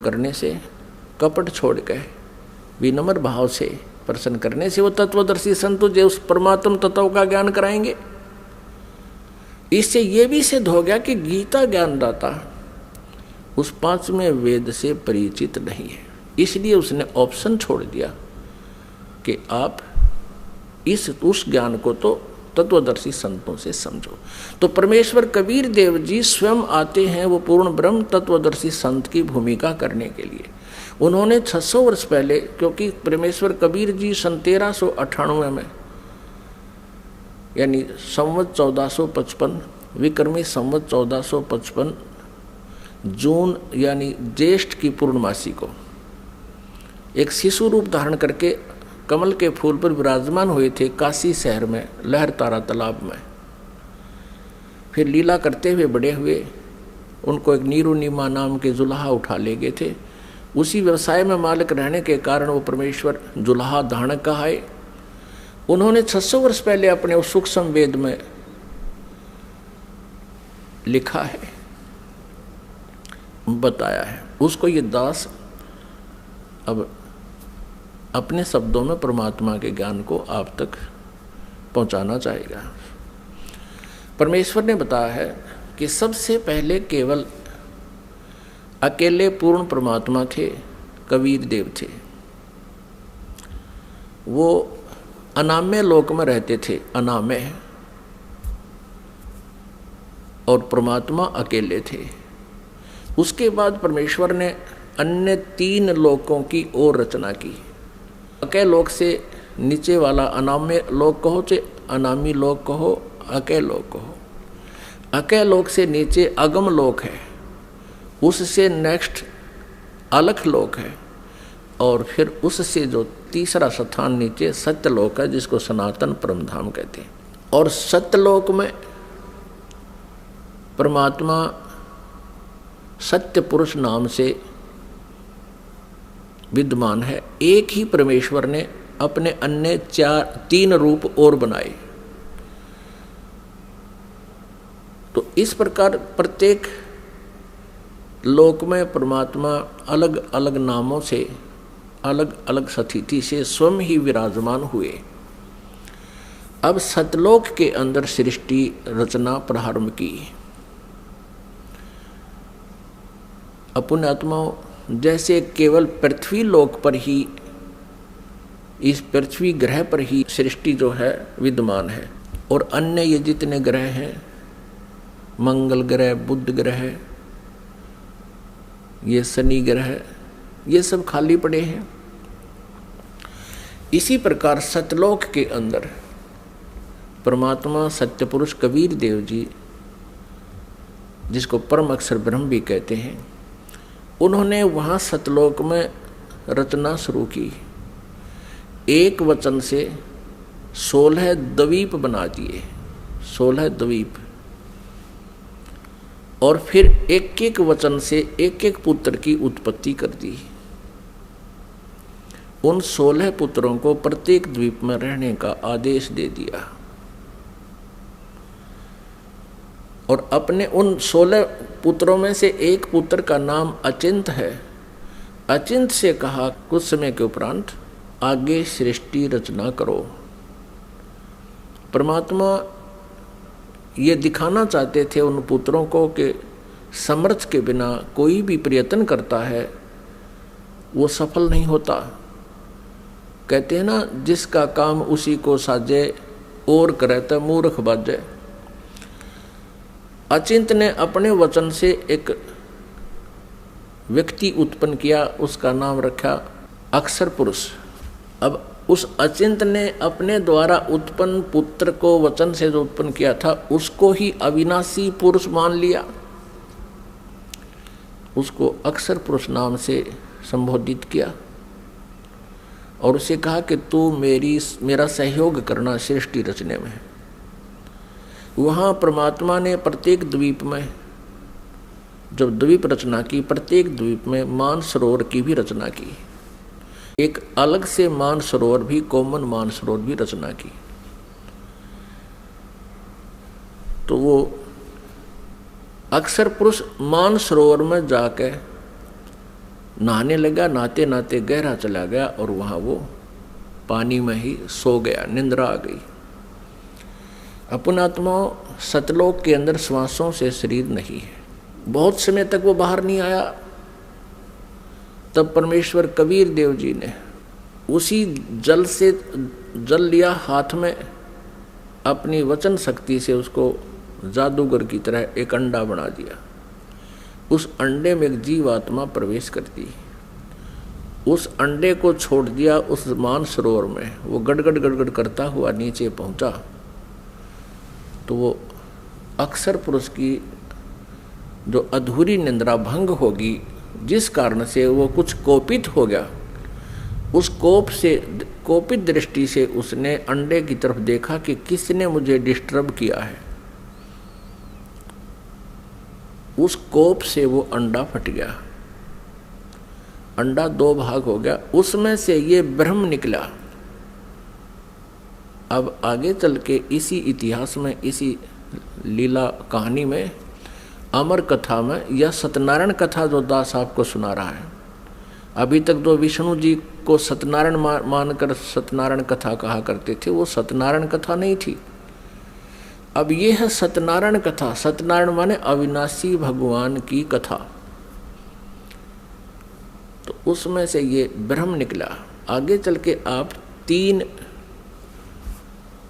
करने से, कपट छोड़ के विनम्र भाव से प्रसन्न करने से वो तत्वदर्शी संत तुझे उस परमात्म तत्व का ज्ञान कराएंगे। इससे ये भी सिद्ध हो गया कि गीता ज्ञानदाता उस पांचवें वेद से परिचित नहीं है, इसलिए उसने ऑप्शन छोड़ दिया कि आप उस ज्ञान को तो तत्वदर्शी संतों से समझो। तो परमेश्वर कबीर देव जी स्वयं आते हैं वो पूर्ण ब्रह्म तत्वदर्शी संत की भूमिका करने के लिए। उन्होंने 600 वर्ष पहले, क्योंकि परमेश्वर कबीर जी सन 1398 में यानी संवत 1455 विक्रमी संवत 1455 जून यानी ज्येष्ठ की पूर्णमासी को एक शिशु रूप धारण करके कमल के फूल पर विराजमान हुए थे काशी शहर में लहर तारा तालाब में। फिर लीला करते हुए बड़े हुए, उनको एक नीरू नीमा नाम के जुलाहा उठा ले गए थे। उसी व्यवसाय में मालिक रहने के कारण वो परमेश्वर जुलाहा धारणक कहाए। उन्होंने 600 वर्ष पहले अपने उस सूक्ष्म वेद में लिखा है, बताया है। उसको ये दास अब अपने शब्दों में परमात्मा के ज्ञान को आप तक पहुंचाना चाहेगा। परमेश्वर ने बताया है कि सबसे पहले केवल अकेले पूर्ण परमात्मा थे, कबीर देव थे। वो अनामय लोक में रहते थे, अनामय, और परमात्मा अकेले थे। उसके बाद परमेश्वर ने अन्य 3 लोकों की और रचना की। अकय लोक से नीचे वाला अनाम्य लोक कहो चाहे अनामी लोक कहो, अकय लोक कहो। अकय लोक से नीचे अगम लोक है, उससे नेक्स्ट अलख लोक है, और फिर उससे जो तीसरा स्थान नीचे सत्यलोक है, जिसको सनातन परमधाम कहते हैं। और सत्यलोक में परमात्मा सत्य पुरुष नाम से विद्यमान है। एक ही परमेश्वर ने अपने अन्य 3 रूप और बनाए। तो इस प्रकार प्रत्येक लोक में परमात्मा अलग अलग नामों से, अलग अलग स्थिति से स्वयं ही विराजमान हुए। अब सतलोक के अंदर सृष्टि रचना प्रारंभ की। अपने आत्माओं, जैसे केवल पृथ्वी लोक पर ही, इस पृथ्वी ग्रह पर ही सृष्टि जो है विद्यमान है, और अन्य ये जितने ग्रह हैं, मंगल ग्रह, बुध ग्रह, ये शनि ग्रह, ये सब खाली पड़े हैं। इसी प्रकार सतलोक के अंदर परमात्मा सत्य पुरुष कबीर देव जी, जिसको परम अक्षर ब्रह्म भी कहते हैं, उन्होंने वहाँ सतलोक में रचना शुरू की। एक वचन से 16 द्वीप बना दिए, 16 द्वीप, और फिर एक एक वचन से एक एक पुत्र की उत्पत्ति कर दी। उन 16 पुत्रों को प्रत्येक द्वीप में रहने का आदेश दे दिया, और अपने उन 16 पुत्रों में से एक पुत्र का नाम अचिंत है। अचिंत से कहा कुछ समय के उपरांत आगे सृष्टि रचना करो। परमात्मा ये दिखाना चाहते थे उन पुत्रों को कि समर्थ के बिना कोई भी प्रयत्न करता है वो सफल नहीं होता। कहते हैं ना, जिसका काम उसी को साजे और करे तो मूर्ख बाजे। अचिंत ने अपने वचन से एक व्यक्ति उत्पन्न किया, उसका नाम रखा अक्षर पुरुष। अब उस अचिंत ने अपने द्वारा उत्पन्न पुत्र को वचन से जो उत्पन्न किया था उसको ही अविनाशी पुरुष मान लिया, उसको अक्षर पुरुष नाम से संबोधित किया, और उसे कहा कि तू मेरा सहयोग करना सृष्टि रचने में। वहाँ परमात्मा ने प्रत्येक द्वीप में जब द्वीप रचना की, प्रत्येक द्वीप में मानसरोवर की भी रचना की। एक अलग से मानसरोवर भी, कॉमन मानसरोवर भी रचना की। तो वो अक्षर पुरुष मानसरोवर में जाके नहाने लगा, नहाते नहाते गहरा चला गया और वहाँ वो पानी में ही सो गया, निंद्रा आ गई। अपनात्मा सतलोक के अंदर श्वासों से शरीर नहीं है। बहुत समय तक वो बाहर नहीं आया। तब परमेश्वर कबीर देव जी ने उसी जल से जल लिया हाथ में, अपनी वचन शक्ति से उसको जादूगर की तरह एक अंडा बना दिया। उस अंडे में एक जीवात्मा प्रवेश करती, उस अंडे को छोड़ दिया उस मानसरोवर में। वो गड़गड़ गड़गड़ करता हुआ नीचे पहुंचा तो वो अक्सर पुरुष की जो अधूरी निंद्रा भंग होगी, जिस कारण से वो कुछ कोपित हो गया, उस कोपित दृष्टि से उसने अंडे की तरफ देखा कि किसने मुझे डिस्टर्ब किया है। उस कोप से वो अंडा फट गया, अंडा दो भाग हो गया, उसमें से ये ब्रह्म निकला। अब आगे चल के इसी इतिहास में, इसी लीला कहानी में, अमर कथा में, या सत्यनारायण कथा जो दास आपको सुना रहा है, अभी तक जो विष्णु जी को सत्यनारायण मानकर सत्यनारायण कथा कहा करते थे, वो सत्यनारायण कथा नहीं थी। अब ये है सत्यनारायण कथा। सत्यनारायण माने अविनाशी भगवान की कथा। तो उसमें से ये ब्रह्म निकला। आगे चल के आप 3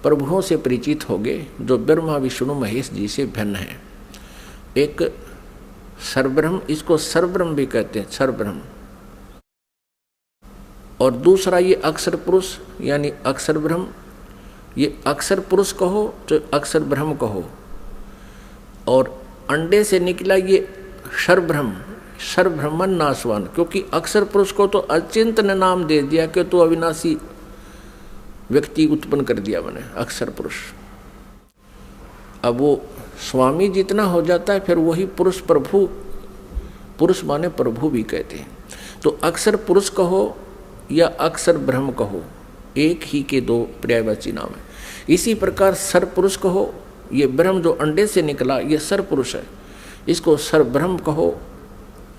प्रभुओं से परिचित होंगे जो ब्रह्मा विष्णु महेश जी से भिन्न है। एक सर्वब्रह्म, इसको सर्वब्रह्म भी कहते हैं, सर्वब्रह्म। और दूसरा ये अक्षर पुरुष यानी अक्षर ब्रह्म। ये अक्षर पुरुष कहो तो अक्षर ब्रह्म कहो। और अंडे से निकला ये सर्वब्रह्म, सर्वब्रह्मन नाशवान, क्योंकि अक्षर पुरुष को तो अचिंत ने नाम दे दिया कि तो अविनाशी व्यक्ति उत्पन्न कर दिया मैंने, अक्षर पुरुष। अब वो स्वामी जितना हो जाता है फिर वही पुरुष प्रभु, पुरुष माने प्रभु भी कहते हैं। तो अक्षर पुरुष कहो या अक्षर ब्रह्म कहो, एक ही के 2 पर्यायवाची नाम है। इसी प्रकार सर पुरुष कहो, ये ब्रह्म जो अंडे से निकला ये सर पुरुष है, इसको सर ब्रह्म कहो,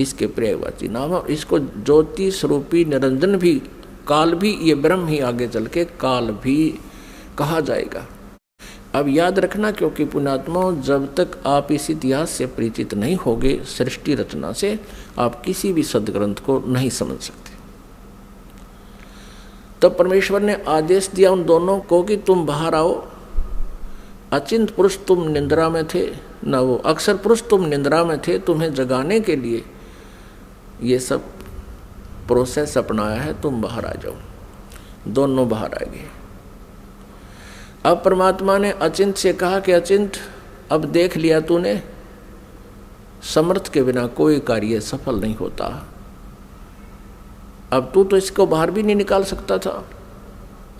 इसके पर्यायवाची नाम है। इसको ज्योति स्वरूपी निरंजन भी, काल भी, ये ब्रह्म ही आगे चल के काल भी कहा जाएगा। अब याद रखना, क्योंकि पुण्यात्मा जब तक आप इस इतिहास से परिचित नहीं होगे, सृष्टि रचना से, आप किसी भी सदग्रंथ को नहीं समझ सकते। तब परमेश्वर ने आदेश दिया उन दोनों को कि तुम बाहर आओ। अचिंत पुरुष तुम निंद्रा में थे, न वो अक्षर पुरुष तुम निंद्रा में थे, तुम्हें जगाने के लिए ये सब प्रोसेस अपनाया है, तुम बाहर आ जाओ। दोनों बाहर आ गए। अब परमात्मा ने अचिंत से कहा कि अचिंत, अब देख लिया तूने, समर्थ के बिना कोई कार्य सफल नहीं होता। अब तू तो इसको बाहर भी नहीं निकाल सकता था।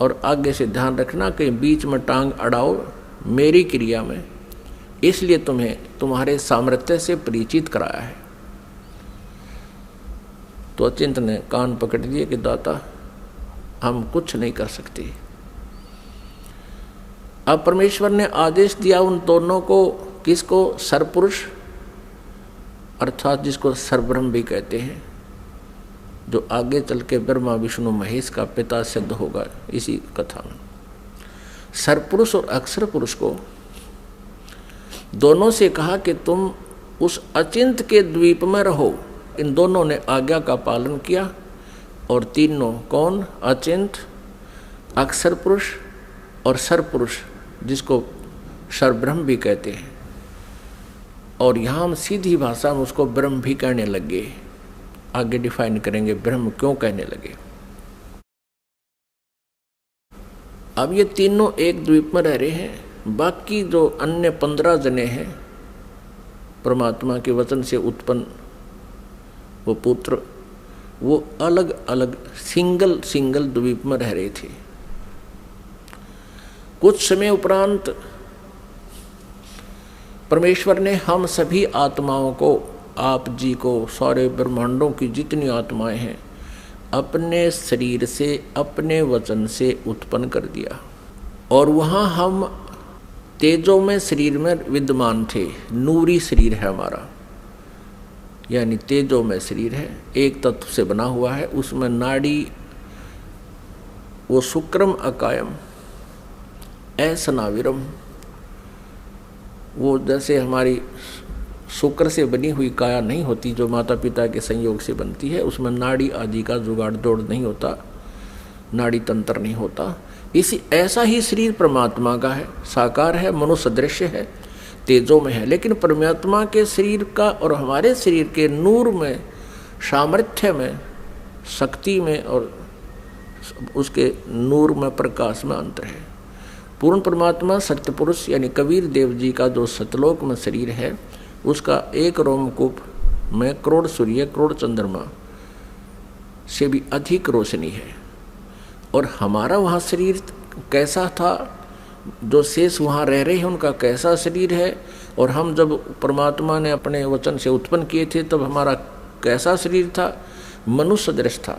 और आगे से ध्यान रखना कि बीच में टांग अड़ाओ मेरी क्रिया में, इसलिए तुम्हें तुम्हारे सामर्थ्य से परिचित कराया है। तो अचिंत ने कान पकड़ दिए कि दाता हम कुछ नहीं कर सकते। अब परमेश्वर ने आदेश दिया उन दोनों को, किसको? सरपुरुष अर्थात जिसको सर्वब्रह्म भी कहते हैं, जो आगे चल के ब्रह्मा विष्णु महेश का पिता सिद्ध होगा इसी कथा में। सरपुरुष और अक्षर पुरुष को दोनों से कहा कि तुम उस अचिंत के द्वीप में रहो। इन दोनों ने आज्ञा का पालन किया। और तीनों कौन? अचिंत, अक्षर पुरुष और सरपुरुष, जिसको सर्वब्रह्म भी कहते हैं। और यहाँ हम सीधी भाषा में उसको ब्रह्म भी कहने लगे। आगे डिफाइन करेंगे ब्रह्म क्यों कहने लगे। अब ये तीनों एक द्वीप में रह रहे हैं। बाकी जो अन्य 15 जने हैं परमात्मा के वचन से उत्पन्न वो पुत्र, वो अलग अलग सिंगल द्वीप में रह रहे थे। कुछ समय उपरांत परमेश्वर ने हम सभी आत्माओं को, आप जी को, सारे ब्रह्मांडों की जितनी आत्माएं हैं, अपने शरीर से, अपने वचन से उत्पन्न कर दिया। और वहाँ हम तेजो में शरीर में विद्यमान थे। नूरी शरीर है हमारा। यानी तेजोमय शरीर है, एक तत्व से बना हुआ है। उसमें नाड़ी वो शुक्रम अकायम ऐसनाविरम, वो जैसे हमारी शुक्र से बनी हुई काया नहीं होती जो माता पिता के संयोग से बनती है, उसमें नाड़ी आदि का जुगाड़ जोड़ नहीं होता, नाड़ी तंत्र नहीं होता। इसी ऐसा ही शरीर परमात्मा का है, साकार है, मनुष्य दृश्य है, तेजों में है। लेकिन परमात्मा के शरीर का और हमारे शरीर के नूर में, सामर्थ्य में, शक्ति में और उसके नूर में, प्रकाश में अंतर है। पूर्ण परमात्मा सत्य पुरुष यानी कबीर देव जी का जो सतलोक में शरीर है, उसका एक रोमकूप में करोड़ सूर्य करोड़ चंद्रमा से भी अधिक रोशनी है। और हमारा वहाँ शरीर कैसा था, जो शेष वहाँ रह रहे हैं उनका कैसा शरीर है, और हम जब परमात्मा ने अपने वचन से उत्पन्न किए थे तब हमारा कैसा शरीर था, मनुष्य दृश्य था।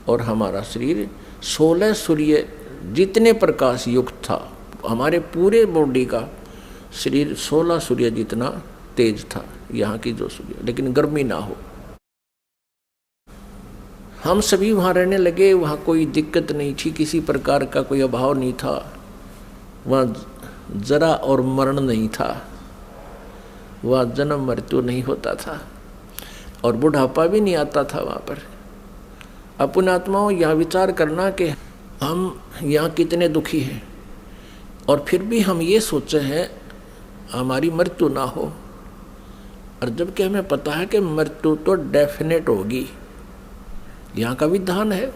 और हमारा शरीर 16 सूर्य जितने प्रकाश युक्त था, हमारे पूरे बॉडी का शरीर 16 सूर्य जितना तेज था, यहाँ की जो सूर्य, लेकिन गर्मी ना हो। हम सभी वहाँ रहने लगे, वहाँ कोई दिक्कत नहीं थी, किसी प्रकार का कोई अभाव नहीं था, वहाँ जरा और मरण नहीं था, वहाँ जन्म मृत्यु नहीं होता था और बुढ़ापा भी नहीं आता था वहाँ पर। अपने आत्माओं यहाँ विचार करना कि हम यहाँ कितने दुखी हैं और फिर भी हम ये सोचे हैं हमारी मृत्यु ना हो, और जबकि हमें पता है कि मृत्यु तो डेफिनेट होगी, यहाँ का विधान है,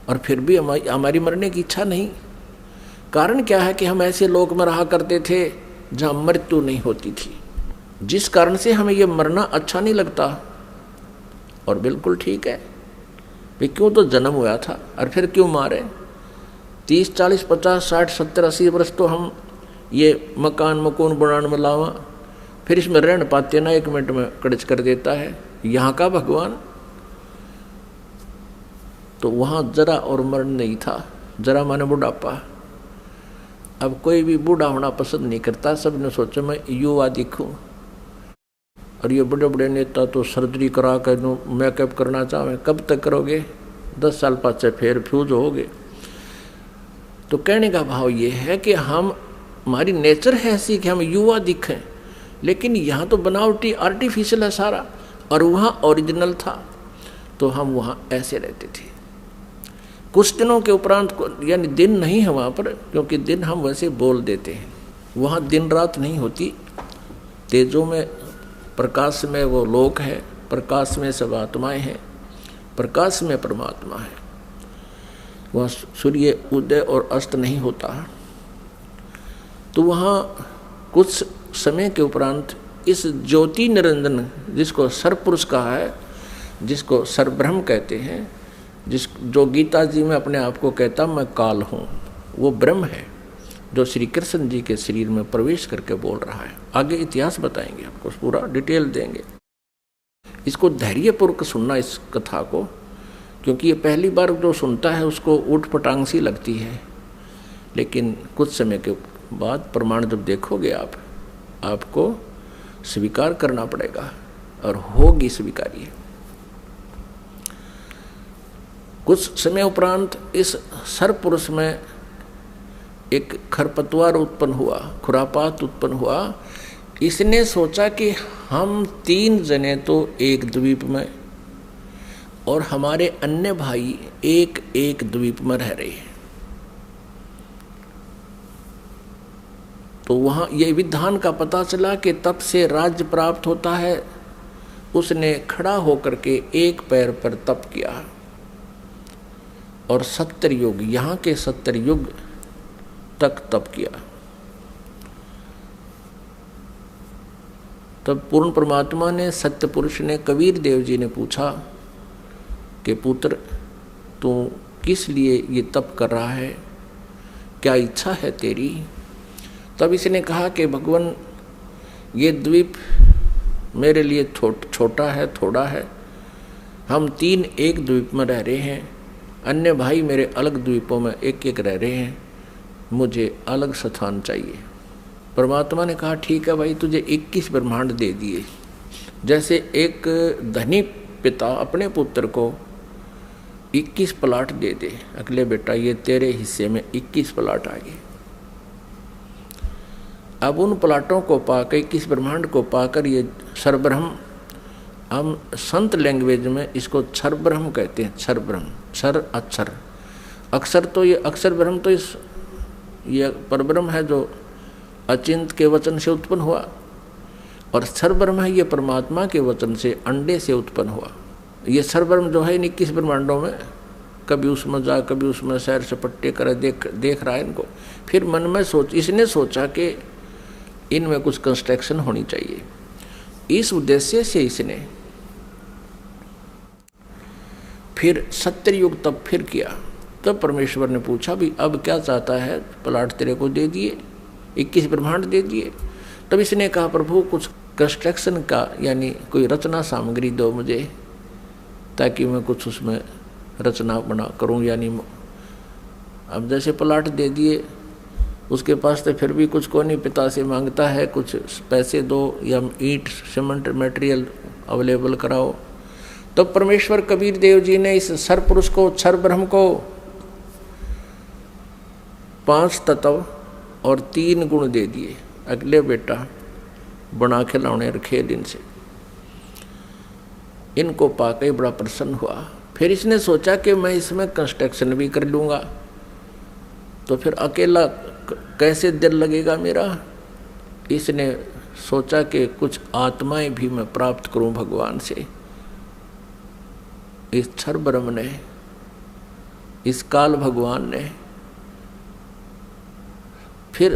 और फिर भी हमारी मरने की इच्छा नहीं। कारण क्या है कि हम ऐसे लोक में रहा करते थे जहाँ मृत्यु नहीं होती थी, जिस कारण से हमें ये मरना अच्छा नहीं लगता। और बिल्कुल ठीक है, वे क्यों तो जन्म हुआ था और फिर क्यों मारे। 30, 40, 50, 60, 70, 80 वर्ष तो हम ये मकान मकून बनाने में लावा, फिर इसमें रहने पाते ना, 1 मिनट में कड़च कर देता है यहाँ का भगवान। तो वहाँ जरा और मरण नहीं था, जरा माने बुढ़ापा। अब कोई भी बूढ़ा होना पसंद नहीं करता, सब ने सोचा मैं युवा दिखूं। और ये बड़े बड़े नेता तो सर्जरी करा कर मेकअप करना चाहें, कब तक करोगे, 10 साल पाछे फिर फ्यूज होगे। तो कहने का भाव ये है कि हमारी नेचर है ऐसी कि हम युवा दिखें, लेकिन यहाँ तो बनावटी आर्टिफिशियल है सारा, और वहाँ ओरिजिनल था, तो हम वहाँ ऐसे रहते थे। कुछ दिनों के उपरांत, यानी दिन नहीं है वहाँ पर, क्योंकि दिन हम वैसे बोल देते हैं, वहाँ दिन रात नहीं होती, तेजों में प्रकाश में वो लोक है, प्रकाश में सब आत्माएं हैं, प्रकाश में परमात्मा है। वहाँ सूर्य उदय और अस्त नहीं होता। तो वहाँ कुछ समय के उपरांत इस ज्योति निरंजन, जिसको सरपुरुष कहा है, जिसको सरब्रह्म कहते हैं, जो गीता जी में अपने आप को कहता मैं काल हूँ, वो ब्रह्म है जो श्री कृष्ण जी के शरीर में प्रवेश करके बोल रहा है। आगे इतिहास बताएंगे, आपको पूरा डिटेल देंगे। इसको धैर्यपूर्वक सुनना इस कथा को, क्योंकि ये पहली बार जो सुनता है उसको ऊट पटांग सी लगती है, लेकिन कुछ समय के बाद प्रमाण जब देखोगे आपको स्वीकार करना पड़ेगा, और होगी स्वीकार्य। कुछ समय उपरांत इस सरपुरुष में एक खरपतवार उत्पन्न हुआ, खुरापात उत्पन्न हुआ। इसने सोचा कि हम 3 जने तो एक द्वीप में, और हमारे अन्य भाई एक एक द्वीप में रह रहे हैं, तो वहाँ ये विधान का पता चला कि तब से राज्य प्राप्त होता है। उसने खड़ा होकर के एक पैर पर तप किया, और 70 युग, यहाँ के 70 युग तक तप किया। तब पूर्ण परमात्मा ने, सत्य पुरुष ने, कबीर देव जी ने पूछा कि पुत्र तू किस लिए ये तप कर रहा है, क्या इच्छा है तेरी। तब इसने कहा कि भगवान ये द्वीप मेरे लिए छोटा है, थोड़ा है, हम 3 एक द्वीप में रह रहे हैं, अन्य भाई मेरे अलग द्वीपों में एक एक रह रहे हैं, मुझे अलग स्थान चाहिए। परमात्मा ने कहा ठीक है भाई, तुझे 21 ब्रह्मांड दे दिए, जैसे एक धनी पिता अपने पुत्र को 21 प्लाट दे दे, अगले बेटा ये तेरे हिस्से में 21 प्लाट आए। अब उन प्लाटों को पाकर 21 ब्रह्मांड को पाकर ये क्षरब्रह्म, हम संत लैंग्वेज में इसको क्षर ब्रह्म कहते हैं। क्षर ब्रह्म, क्षर अक्षर, अक्षर तो ये अक्षर ब्रह्म तो ये परब्रह्म है जो अचिंत के वचन से उत्पन्न हुआ, और क्षर ब्रह्म है ये परमात्मा के वचन से अंडे से उत्पन्न हुआ। ये क्षर ब्रह्म जो है 21 ब्रह्मांडों में कभी उसमें जा कभी उसमें सैर सपट्टे करे देख रहा है इनको। फिर मन में इसने सोचा कि इनमें कुछ कंस्ट्रक्शन होनी चाहिए। इस उद्देश्य से इसने फिर सत्ययुग तब फिर किया। तब परमेश्वर ने पूछा भी अब क्या चाहता है, प्लाट तेरे को दे दिए, 21 ब्रह्मांड दे दिए। तब इसने कहा प्रभु कुछ कंस्ट्रक्शन का यानी कोई रचना सामग्री दो मुझे, ताकि मैं कुछ उसमें रचना बना करूं। यानी अब जैसे प्लाट दे दिए, उसके पास तो फिर भी कुछ को नहीं, पिता से मांगता है कुछ पैसे दो या ईंट सीमेंट मटेरियल अवेलेबल कराओ। तो परमेश्वर कबीर देव जी ने इस सर पुरुष को, क्षर ब्रह्म को 5 तत्व और 3 गुण दे दिए। अगले बेटा बना खिलौने रखे दिन से, इनको पाकर बड़ा प्रसन्न हुआ। फिर इसने सोचा कि मैं इसमें कंस्ट्रक्शन भी कर लूँगा, तो फिर अकेला कैसे दिल लगेगा मेरा। इसने सोचा कि कुछ आत्माएं भी मैं प्राप्त करूं भगवान से। इस क्षर ब्रह्म ने, इस काल भगवान ने फिर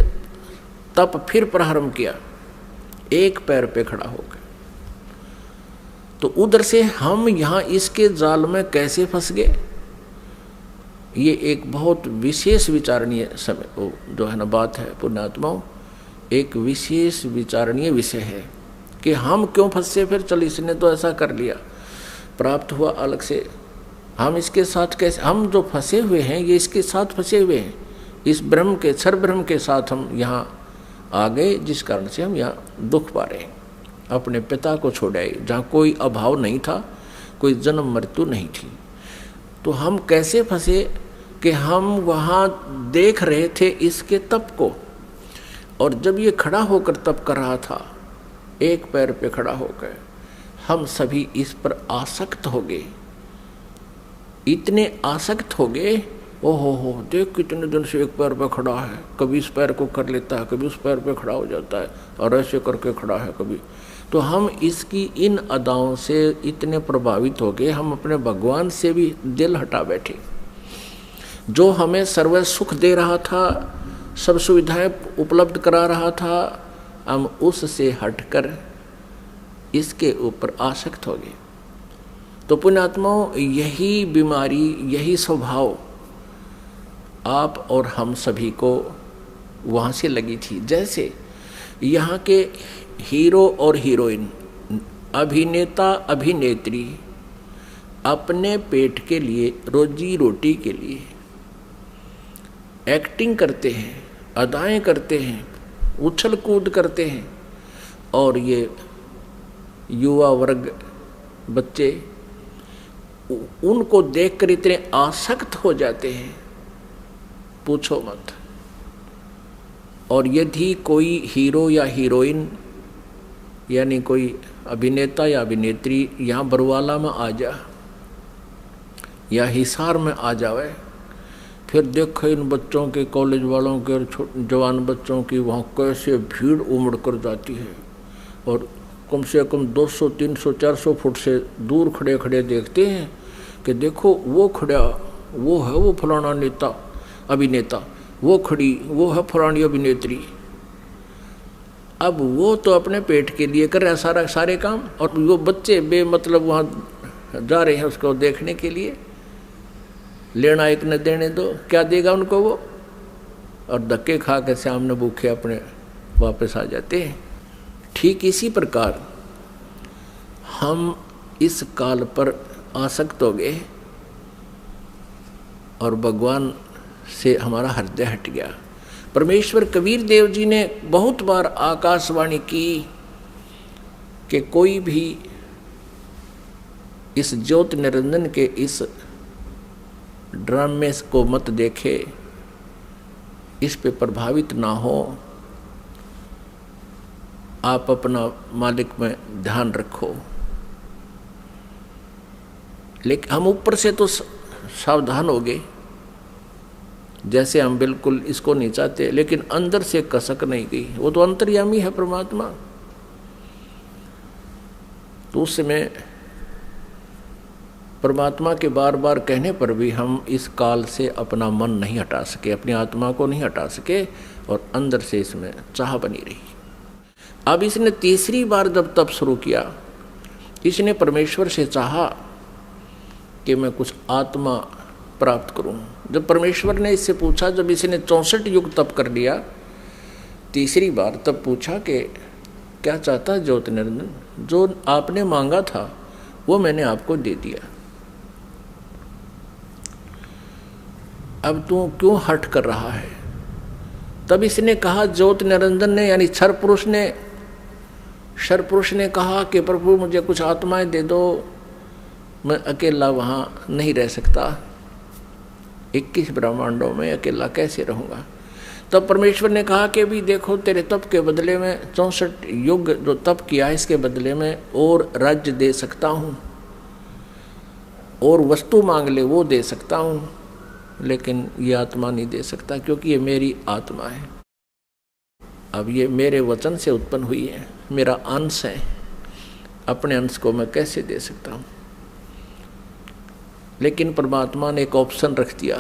तप फिर प्रारंभ किया, एक पैर पे खड़ा हो गया। तो उधर से हम यहाँ इसके जाल में कैसे फंस गए, ये एक बहुत विशेष विचारणीय समय जो है ना बात है पुण्यात्माओं, एक विशेष विचारणीय विषय है कि हम क्यों फंसे। फिर चल इसने तो ऐसा कर लिया, प्राप्त हुआ अलग से, हम इसके साथ कैसे, हम जो फंसे हुए हैं ये इसके साथ फंसे हुए हैं, इस ब्रह्म के क्षर ब्रह्म के साथ हम यहाँ आ गए, जिस कारण से हम यहाँ दुख पा रहे हैं। अपने पिता को छोड़ आए जहाँ कोई अभाव नहीं था, कोई जन्म मृत्यु नहीं थी। तो हम कैसे फंसे कि हम वहाँ देख रहे थे इसके तप को, और जब ये खड़ा होकर तप कर रहा था, एक पैर पे खड़ा होकर, हम सभी इस पर आसक्त हो गए, इतने आसक्त हो गए। ओहो हो, देख कितने दिन से एक पैर पे खड़ा है, कभी इस पैर को कर लेता है, कभी उस पैर पे खड़ा हो जाता है, और ऐसे करके खड़ा है कभी। तो हम इसकी इन अदाओं से इतने प्रभावित हो गए, हम अपने भगवान से भी दिल हटा बैठे। जो हमें सर्व सुख दे रहा था, सब सुविधाएं उपलब्ध करा रहा था, हम उससे हटकर इसके ऊपर आसक्त हो गए। तो पुण्यात्माओं, यही बीमारी, यही स्वभाव आप और हम सभी को वहाँ से लगी थी। जैसे यहाँ के हीरो और हीरोइन, अभिनेता अभिनेत्री अपने पेट के लिए, रोजी रोटी के लिए एक्टिंग करते हैं, अदाएं करते हैं, उछल कूद करते हैं, और ये युवा वर्ग बच्चे उनको देखकर इतने आसक्त हो जाते हैं, पूछो मत। और यदि कोई हीरो या हीरोइन यानी कोई अभिनेता या अभिनेत्री यहाँ बरवाला में आ जा या हिसार में आ जावे, फिर देखो इन बच्चों के, कॉलेज वालों के और जवान बच्चों की वहाँ कैसे भीड़ उमड़ कर जाती है, और कम से कम 200, 300, 400 फुट से दूर खड़े खड़े देखते हैं कि देखो वो खड़ा, वो है वो फलाना नेता अभिनेता, वो खड़ी, वो है फलानी अभिनेत्री। अब वो तो अपने पेट के लिए कर रहा है सारे काम, और वो बच्चे बेमतलब वहाँ जा रहे हैं उसको देखने के लिए। लेना एक न देने दो, क्या देगा उनको वो, और धक्के खा के सामने भूखे अपने वापस आ जाते हैं। ठीक इसी प्रकार हम इस काल पर आसक्त हो गए और भगवान से हमारा हृदय हट गया। परमेश्वर कबीर देव जी ने बहुत बार आकाशवाणी की कि कोई भी इस ज्योति निरंजन के इस ड्रामे को मत देखे, इस पे प्रभावित ना हो। आप अपना मालिक में ध्यान रखो। लेकिन हम ऊपर से तो सावधान हो गए, जैसे हम बिल्कुल इसको नहीं चाहते, लेकिन अंदर से कसक नहीं गई। वो तो अंतर्यामी है परमात्मा। तो उस समय परमात्मा के बार बार कहने पर भी हम इस काल से अपना मन नहीं हटा सके, अपनी आत्मा को नहीं हटा सके, और अंदर से इसमें चाह बनी रही। अब इसने तीसरी बार जब तप शुरू किया, इसने परमेश्वर से चाहा कि मैं कुछ आत्मा प्राप्त करूं। जब परमेश्वर ने इससे पूछा, जब इसने 64 युग तप कर लिया तीसरी बार, तब पूछा कि क्या चाहता है ज्योति निरंजन? जो आपने मांगा था वो मैंने आपको दे दिया, अब तू क्यों हठ कर रहा है? तब इसने कहा, ज्योति निरंजन ने यानी क्षर पुरुष ने कहा कि प्रभु मुझे कुछ आत्माएं दे दो, मैं अकेला वहाँ नहीं रह सकता, 21 ब्रह्मांडों में अकेला कैसे रहूँगा। तब परमेश्वर ने कहा कि भी देखो, तेरे तप के बदले में 64 युग जो तप किया है, इसके बदले में और राज्य दे सकता हूँ, और वस्तु मांग ले वो दे सकता हूँ, लेकिन ये आत्मा नहीं दे सकता, क्योंकि ये मेरी आत्मा है। अब ये मेरे वचन से उत्पन्न हुई है, मेरा अंश है, अपने अंश को मैं कैसे दे सकता हूँ? लेकिन परमात्मा ने एक ऑप्शन रख दिया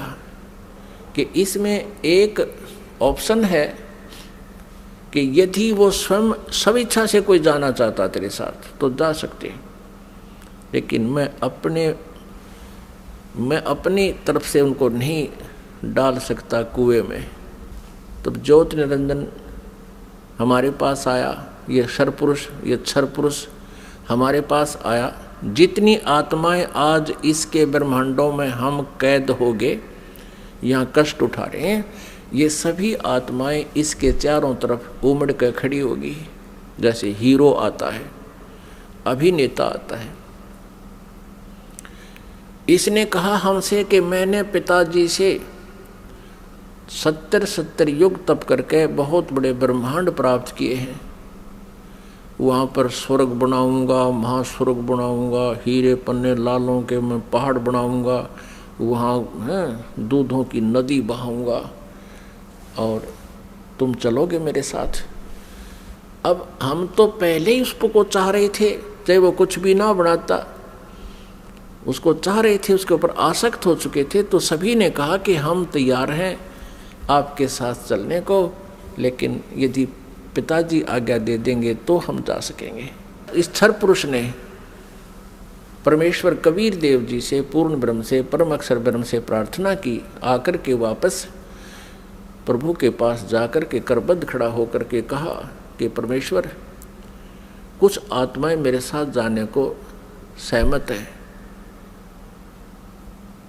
कि इसमें एक ऑप्शन है कि यदि वो स्वयं स्वेच्छा से कोई जाना चाहता तेरे साथ तो जा सकते, लेकिन मैं अपनी तरफ से उनको नहीं डाल सकता कुएं में। तब ज्योति निरंजन हमारे पास आया, ये क्षर पुरुष हमारे पास आया। जितनी आत्माएं आज इसके ब्रह्मांडों में हम कैद हो गए, यहाँ कष्ट उठा रहे हैं, ये सभी आत्माएं इसके चारों तरफ उमड़ कर खड़ी होगी। जैसे हीरो आता है, अभिनेता आता है। इसने कहा हमसे कि मैंने पिताजी से 70 युग तप करके बहुत बड़े ब्रह्मांड प्राप्त किए हैं, वहाँ पर स्वर्ग बनाऊंगा, महास्वर्ग बनाऊंगा, हीरे पन्ने लालों के मैं पहाड़ बनाऊंगा, वहाँ दूधों की नदी बहाऊंगा, और तुम चलोगे मेरे साथ। अब हम तो पहले ही उसको चाह रहे थे, चाहे वो कुछ भी ना बनाता, उसको चाह रहे थे, उसके ऊपर आसक्त हो चुके थे। तो सभी ने कहा कि हम तैयार हैं आपके साथ चलने को, लेकिन यदि पिताजी आज्ञा दे देंगे तो हम जा सकेंगे। इस क्षर पुरुष ने परमेश्वर कबीर देव जी से, पूर्ण ब्रह्म से, परम अक्षर ब्रह्म से प्रार्थना की। आकर के वापस प्रभु के पास जाकर के करबद्ध खड़ा होकर के कहा कि परमेश्वर, कुछ आत्माएं मेरे साथ जाने को सहमत है।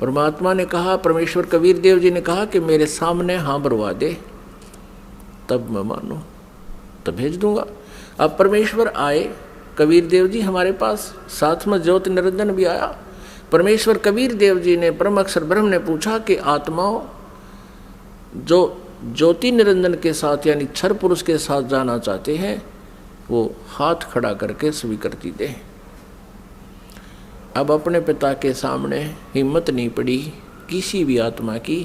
परमात्मा ने कहा, परमेश्वर कबीर देव जी ने कहा कि मेरे सामने हाँ भरवा दे, तब मैं मानूं, तब भेज दूंगा। अब परमेश्वर आए, कबीर देव जी हमारे पास, साथ में ज्योति निरंजन भी आया। परमेश्वर कबीर देव जी ने, परम अक्षर ब्रह्म ने पूछा कि आत्माओं जो ज्योति निरंजन के साथ यानी क्षर पुरुष के साथ जाना चाहते हैं, वो हाथ खड़ा करके स्वीकृति दें। अब अपने पिता के सामने हिम्मत नहीं पड़ी किसी भी आत्मा की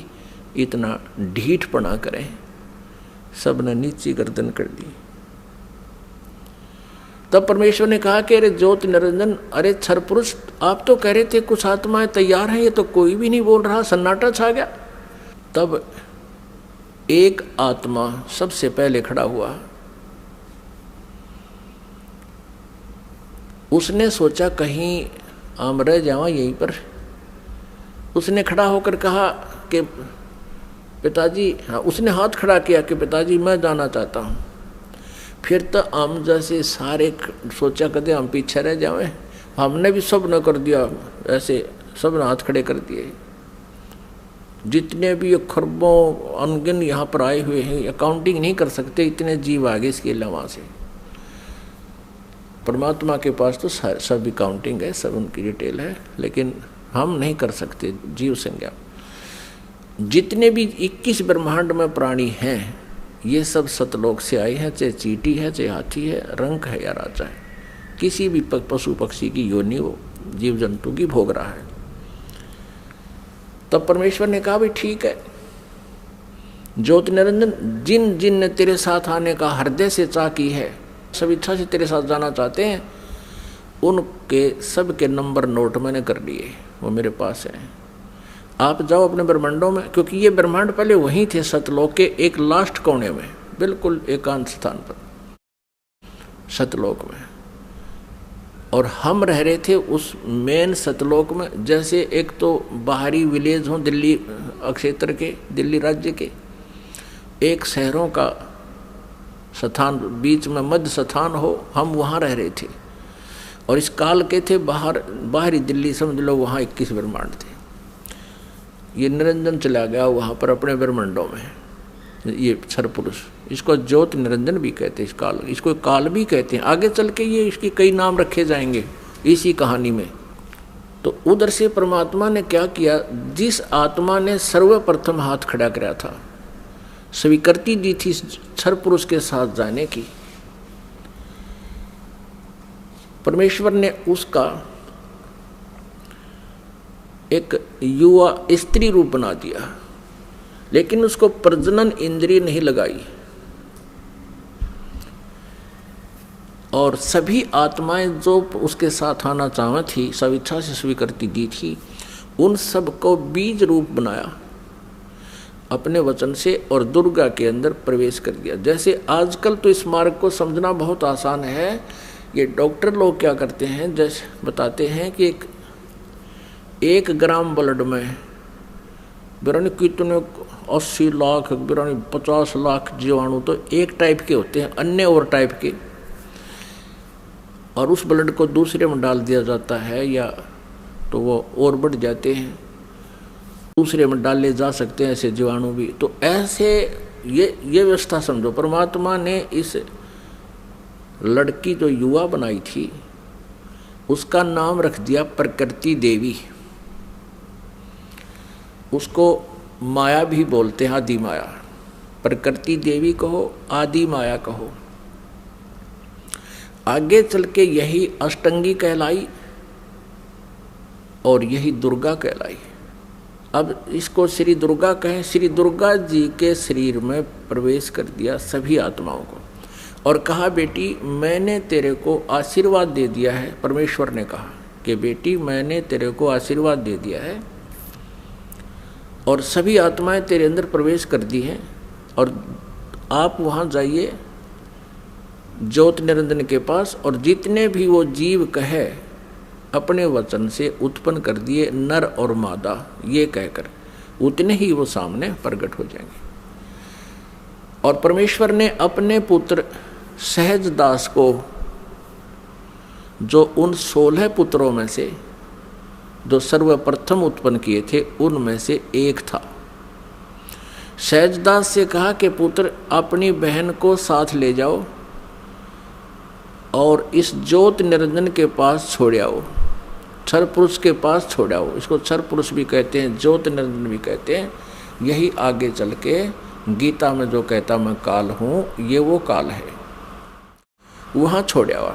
इतना ढीठपना करें, सबने नीची गर्दन कर दी। तब परमेश्वर ने कहा कि अरे ज्योति निरंजन, अरे क्षर पुरुष, आप तो कह रहे थे कुछ आत्माएं तैयार हैं, ये तो कोई भी नहीं बोल रहा, सन्नाटा छा गया। तब एक आत्मा सबसे पहले खड़ा हुआ। उसने सोचा कहीं आम रह जावा यहीं पर। उसने खड़ा होकर कहा कि पिताजी, हाँ, उसने हाथ खड़ा किया कि पिताजी मैं जाना चाहता हूँ। फिर तो हम जैसे सारे सोचा कदे हम पीछे रह जाए, हमने भी सब न कर दिया, ऐसे सब ने हाथ खड़े कर दिए। जितने भी खरबों अनगिन यहाँ पर आए हुए हैं, अकाउंटिंग नहीं कर सकते, इतने जीव आ गए इसके अलावा से। परमात्मा के पास तो सब अकाउंटिंग है, सब उनकी डिटेल है, लेकिन हम नहीं कर सकते जीव संज्ञा। जितने भी 21 ब्रह्मांड में प्राणी हैं ये सब सतलोक से आए हैं, चाहे चींटी है, चाहे हाथी है, रंक है या राजा है, किसी भी पशु पक्षी की योनि वो जीव जंतु की भोग रहा है। तब परमेश्वर ने कहा भी ठीक है, ज्योति निरंजन, जिन जिन ने तेरे साथ आने का हृदय से चाह की है, सब इच्छा से तेरे साथ जाना चाहते हैं, उनके सब के नंबर नोट मैंने कर लिए, वो मेरे पास है। आप जाओ अपने ब्रह्मांडों में, क्योंकि ये ब्रह्मांड पहले वहीं थे सतलोक के एक लास्ट कोने में, बिल्कुल एकांत स्थान पर सतलोक में, और हम रह रहे थे उस मेन सतलोक में। जैसे एक तो बाहरी विलेज हो दिल्ली क्षेत्र के, दिल्ली राज्य के, एक शहरों का स्थान बीच में मध्य स्थान हो, हम वहाँ रह रहे थे। और इस काल के थे बाहरी दिल्ली, समझ लो वहाँ 21 ब्रह्मांड थे। ये निरंजन चला गया वहाँ पर अपने ब्रह्मांडों में, ये क्षर पुरुष, इसको ज्योति निरंजन भी कहते हैं, इस काल, इसको काल भी कहते हैं। आगे चल के ये इसके कई नाम रखे जाएंगे इसी कहानी में। तो उधर से परमात्मा ने क्या किया, जिस आत्मा ने सर्वप्रथम हाथ खड़ा कराया था, स्वीकृति दी थी क्षर पुरुष के साथ जाने की, परमेश्वर ने उसका एक युवा स्त्री रूप बना दिया, लेकिन उसको प्रजनन इंद्रिय नहीं लगाई। और सभी आत्माएं जो उसके साथ आना चाहती थी, सब इच्छा से स्वीकृति दी थी, उन सब को बीज रूप बनाया अपने वचन से, और दुर्गा के अंदर प्रवेश कर दिया। जैसे आजकल तो इस मार्ग को समझना बहुत आसान है। ये डॉक्टर लोग क्या करते हैं, जैसे बताते हैं कि एक ग्राम ब्लड में बिरानी कितने 80 लाख बिरानी 50 लाख जीवाणु तो एक टाइप के होते हैं, अन्य और टाइप के, और उस ब्लड को दूसरे में डाल दिया जाता है, या तो वो और बढ़ जाते हैं, दूसरे में डाले जा सकते हैं ऐसे जीवाणु भी। तो ऐसे ये व्यवस्था समझो, परमात्मा ने इस लड़की जो युवा बनाई थी उसका नाम रख दिया प्रकृति देवी। उसको माया भी बोलते हैं, आदि माया, प्रकृति देवी कहो, आदि माया कहो। आगे चल के यही अष्टंगी कहलाई और यही दुर्गा कहलाई। अब इसको श्री दुर्गा कहें, श्री दुर्गा जी के शरीर में प्रवेश कर दिया सभी आत्माओं को, और कहा बेटी मैंने तेरे को आशीर्वाद दे दिया है। परमेश्वर ने कहा कि बेटी मैंने तेरे को आशीर्वाद दे दिया है, और सभी आत्माएं तेरे अंदर प्रवेश कर दी हैं, और आप वहाँ जाइए ज्योति निरंजन के पास, और जितने भी वो जीव कहे अपने वचन से उत्पन्न कर दिए नर और मादा, ये कहकर उतने ही वो सामने प्रकट हो जाएंगे। और परमेश्वर ने अपने पुत्र सहज दास को, जो उन 16 पुत्रों में से जो सर्वप्रथम उत्पन्न किए थे उनमें से एक था, सहजदास से कहा कि पुत्र अपनी बहन को साथ ले जाओ और इस ज्योति निरंजन के पास छोड़ आओ, क्षर पुरुष के पास छोड़ आओ। इसको क्षर पुरुष भी कहते हैं, ज्योति निरंजन भी कहते हैं। यही आगे चल के गीता में जो कहता मैं काल हूँ, ये वो काल है, वहाँ छोड़ आओ।